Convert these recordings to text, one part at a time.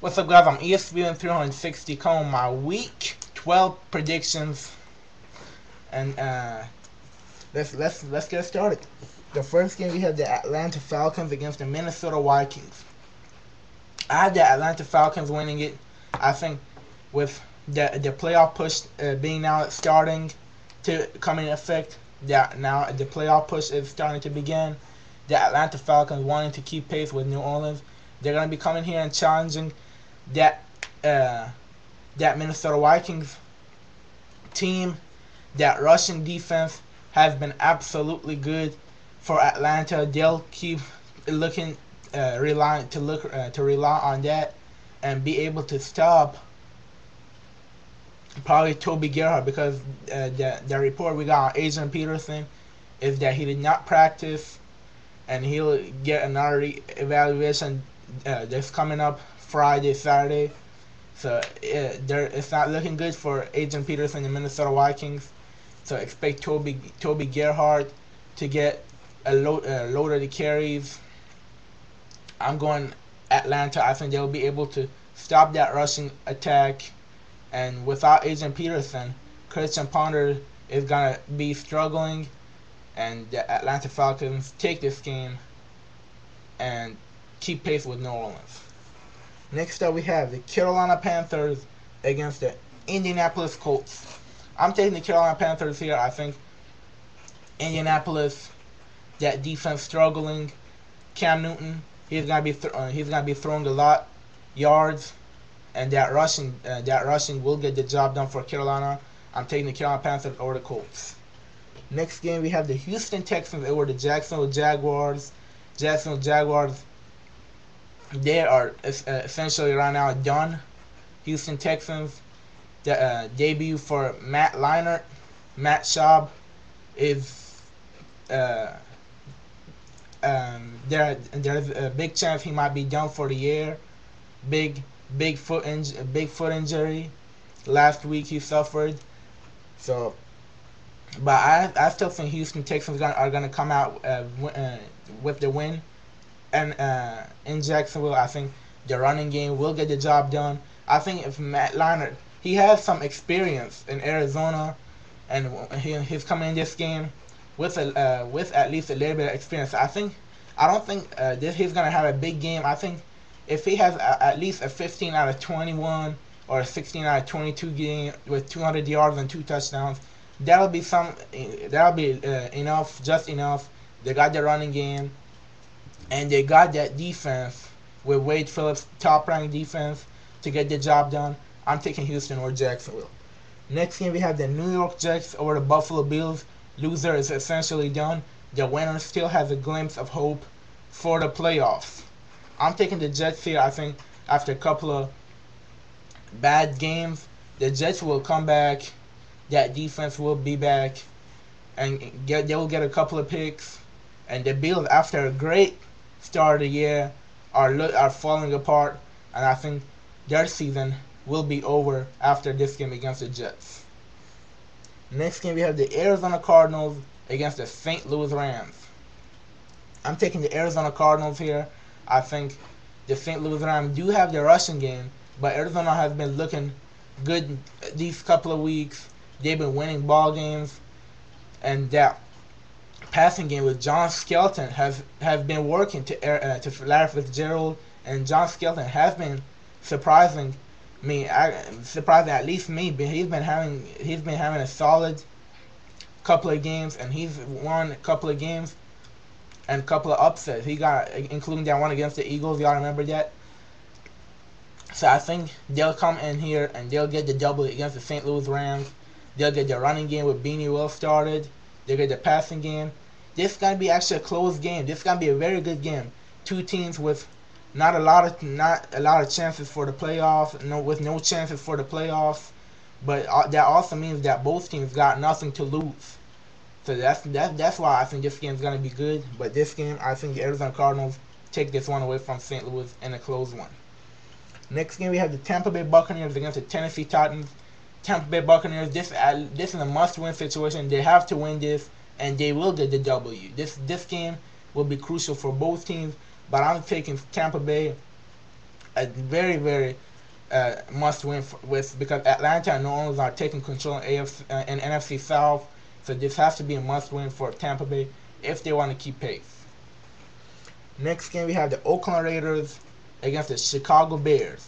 What's up, guys? I'm espben 360 calling my week 12 predictions, and let's get started. The first game we have the Atlanta Falcons against the Minnesota Vikings. I have the Atlanta Falcons winning it. I think with the playoff push being now starting to come in effect, that now the playoff push is starting to begin. The Atlanta Falcons wanting to keep pace with New Orleans. They're going to be coming here and challenging that uh, that Minnesota Vikings team. That Russian defense has been absolutely good for Atlanta. They'll keep looking to rely on that and be able to stop probably Toby Gerhardt, because the report we got on Adrian Peterson is that he did not practice and he'll get another evaluation that's coming up Friday, Saturday. So it's not looking good for Adrian Peterson and the Minnesota Vikings. So expect Toby Gerhardt to get a load of the carries. I'm going Atlanta. I think they'll be able to stop that rushing attack. And without Adrian Peterson, Christian Ponder is gonna be struggling, and the Atlanta Falcons take this game and keep pace with New Orleans. Next up, we have the Carolina Panthers against the Indianapolis Colts. I'm taking the Carolina Panthers here. I think Indianapolis, that defense struggling. Cam Newton, he's gonna be throwing a lot yards, and that rushing will get the job done for Carolina. I'm taking the Carolina Panthers over the Colts. Next game, we have the Houston Texans over the Jacksonville Jaguars. Jacksonville Jaguars, they are essentially right now done. Houston Texans, the debut for Matt Leinart. Matt Schaub is there's a big chance he might be done for the year. Big foot injury last week he suffered. So, but I still think Houston Texans are gonna come out with the win. And in Jacksonville, I think the running game will get the job done. I think if Matt Leinart, he has some experience in Arizona, and he's coming in this game with at least a little bit of experience. I don't think he's gonna have a big game. I think if he has at least a 15 out of 21 or a 16 out of 22 game with 200 yards and 2 touchdowns, that'll be enough, just enough. They got the running game, and they got that defense with Wade Phillips, top-ranked defense, to get the job done. I'm taking Houston or Jacksonville. Next game, we have the New York Jets over the Buffalo Bills. Loser is essentially done. The winner still has a glimpse of hope for the playoffs. I'm taking the Jets here. I think after a couple of bad games, the Jets will come back. That defense will be back, and they will get a couple of picks. And the Bills, after a great start of the year, are falling apart, and I think their season will be over after this game against the Jets. Next game, we have the Arizona Cardinals against the St. Louis Rams. I'm taking the Arizona Cardinals here. I think the St. Louis Rams do have the rushing game, but Arizona has been looking good these couple of weeks. They've been winning ball games, and that passing game with John Skelton has been working to Larry Fitzgerald, and John Skelton has been surprising at least me. But he's been having a solid couple of games, and he's won a couple of games and a couple of upsets. He got, including that one against the Eagles. Y'all remember that? So I think they'll come in here and they'll get the double against the St. Louis Rams. They'll get the running game with Beanie Wells started. They'll get the passing game. This is gonna be actually a close game. This is gonna be a very good game. Two teams with not a lot of chances for the playoffs. With no chances for the playoffs. But that also means that both teams got nothing to lose. So that's why I think this game is gonna be good. But this game, I think the Arizona Cardinals take this one away from St. Louis in a close one. Next game, we have the Tampa Bay Buccaneers against the Tennessee Titans. Tampa Bay Buccaneers, this is a must-win situation. They have to win this, and they will get the W. This game will be crucial for both teams, but I'm taking Tampa Bay a very, very must win with, because Atlanta and New Orleans are taking control in AFC and NFC South. So this has to be a must win for Tampa Bay if they want to keep pace. Next game we have the Oakland Raiders against the Chicago Bears.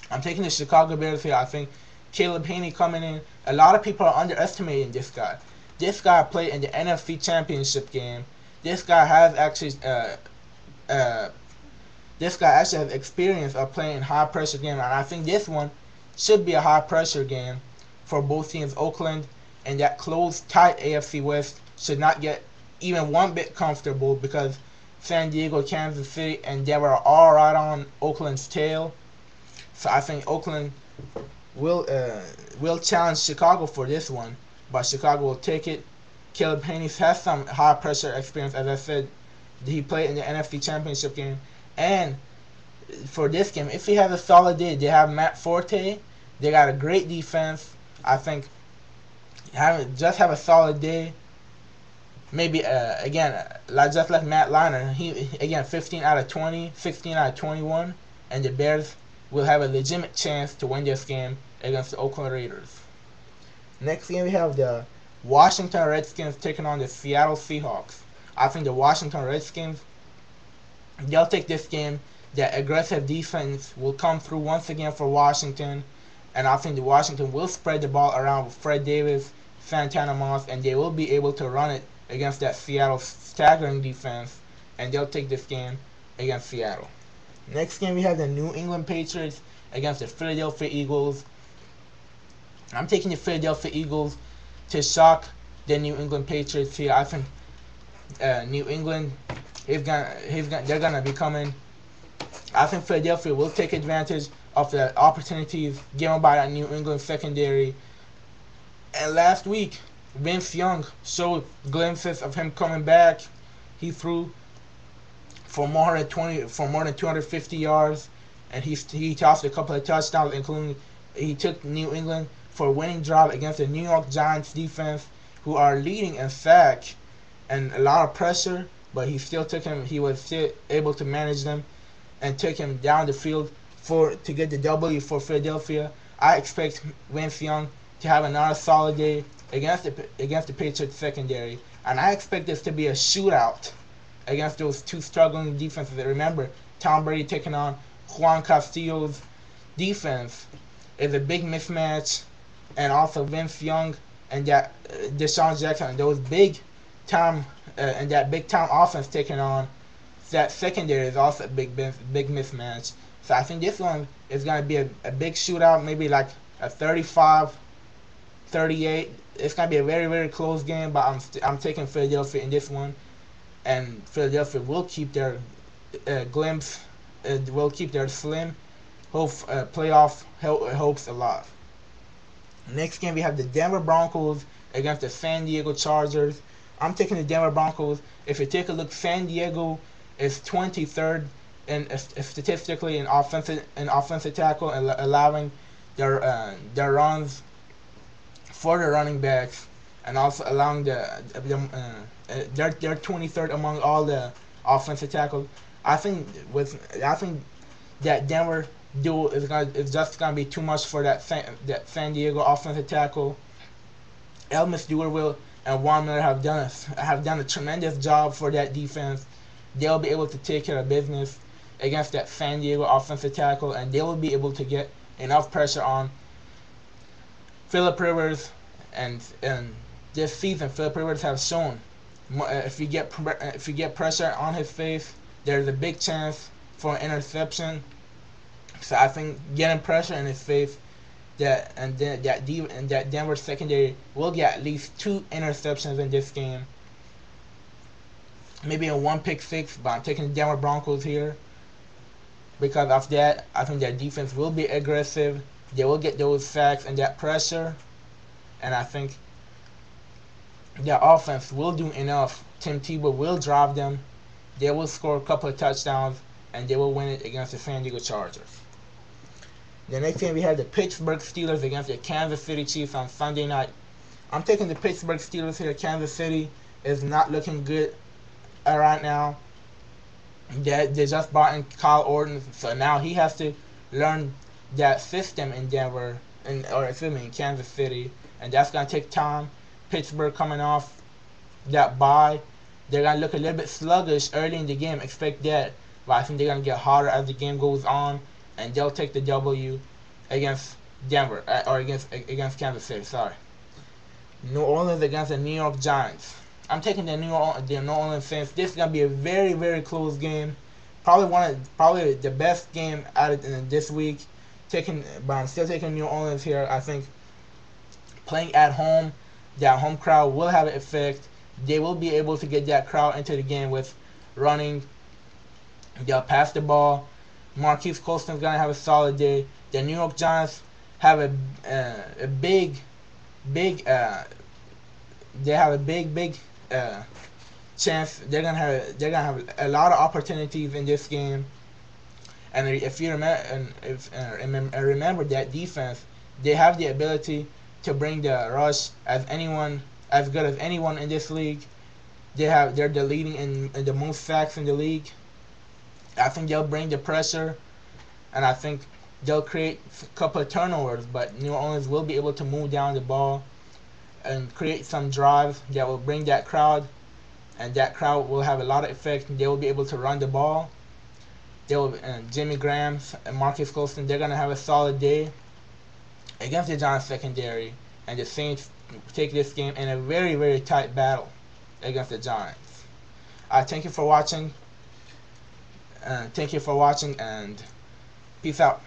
I'm taking the Chicago Bears here. I think Caleb Haney coming in. A lot of people are underestimating this guy. This guy played in the NFC Championship game. This guy has actually uh, this guy actually has experience of playing in high pressure game, and I think this one should be a high pressure game for both teams. Oakland and that close, tight AFC West should not get even one bit comfortable, because San Diego, Kansas City, and Denver are all right on Oakland's tail. So I think Oakland will challenge Chicago for this one, but Chicago will take it. Caleb Haney has some high pressure experience, as I said. He played in the NFC Championship game, and for this game, if he has a solid day, they have Matt Forte. They got a great defense. I think have a solid day. Maybe again, just like Matt Leinart, he again 15 out of 20, 16 out of 21, and the Bears will have a legitimate chance to win this game against the Oakland Raiders. Next game we have the Washington Redskins taking on the Seattle Seahawks. I think the Washington Redskins, they'll take this game. That aggressive defense will come through once again for Washington, and I think the Washington will spread the ball around with Fred Davis, Santana Moss, and they will be able to run it against that Seattle staggering defense, and they'll take this game against Seattle. Next game we have the New England Patriots against the Philadelphia Eagles. I'm taking the Philadelphia Eagles to shock the New England Patriots here. I think New England they're gonna be coming. I think Philadelphia will take advantage of the opportunities given by that New England secondary. And last week, Vince Young showed glimpses of him coming back. He threw for more than 250 yards, and he tossed a couple of touchdowns, including he took New England for a winning drive against the New York Giants defense, who are leading in sack and a lot of pressure, but he was still able to manage them and take him down the field to get the W for Philadelphia. I expect Vince Young to have another solid day against the Patriots secondary, and I expect this to be a shootout against those two struggling defenses. Remember, Tom Brady taking on Juan Castillo's defense is a big mismatch, and also Vince Young and that Deshaun Jackson and those big time and that big time offense taking on that secondary is also a big mismatch. So I think this one is going to be a big shootout, maybe like a 35-38. It's going to be a very, very close game, but I'm taking Philadelphia in this one, and Philadelphia will keep their will keep their slim playoff hopes alive. Next game we have the Denver Broncos against the San Diego Chargers. I'm taking the Denver Broncos. If you take a look, San Diego is 23rd in statistically in offensive tackle, and allowing their runs for the running backs, and also allowing they're 23rd among all the offensive tackles. I think that Denver duel is just gonna be too much for that San Diego offensive tackle. Elvis Duerville and Von Miller have done a tremendous job for that defense. They'll be able to take care of business against that San Diego offensive tackle, and they will be able to get enough pressure on Philip Rivers. And this season, Philip Rivers has shown if you get pressure on his face, there's a big chance for an interception. So I think getting pressure in his face, that Denver secondary will get at least 2 interceptions in this game. Maybe a 1 pick six, but I'm taking the Denver Broncos here. Because of that, I think their defense will be aggressive. They will get those sacks and that pressure. And I think their offense will do enough. Tim Tebow will drive them. They will score a couple of touchdowns, and they will win it against the San Diego Chargers. The next game we have the Pittsburgh Steelers against the Kansas City Chiefs on Sunday night. I'm taking the Pittsburgh Steelers here. Kansas City is not looking good right now. They just brought in Kyle Orton, so now he has to learn that system in Denver, or excuse me, in Kansas City, and that's gonna take time. Pittsburgh coming off that bye, they're gonna look a little bit sluggish early in the game. Expect that, but I think they're gonna get hotter as the game goes on, and they'll take the W against Denver or against Kansas City. Sorry, New Orleans against the New York Giants. I'm taking the New Orleans Saints. This is gonna be a very very close game. Probably the best game out of this week. But I'm still taking New Orleans here. I think playing at home, that home crowd will have an effect. They will be able to get that crowd into the game with running. They'll pass the ball. Marquise Colston's gonna have a solid day. The New York Giants have a big they have a big chance. They're gonna have a lot of opportunities in this game. And if you remember, remember that defense, they have the ability to bring the rush as good as anyone in this league. They're the leading in the most sacks in the league. I think they'll bring the pressure, and I think they'll create a couple of turnovers. But New Orleans will be able to move down the ball and create some drives that will bring that crowd, and that crowd will have a lot of effect. They will be able to run the ball. Jimmy Graham and Marcus Colston, they're gonna have a solid day against the Giants secondary, and the Saints take this game in a very very tight battle against the Giants. Thank you for watching. And peace out.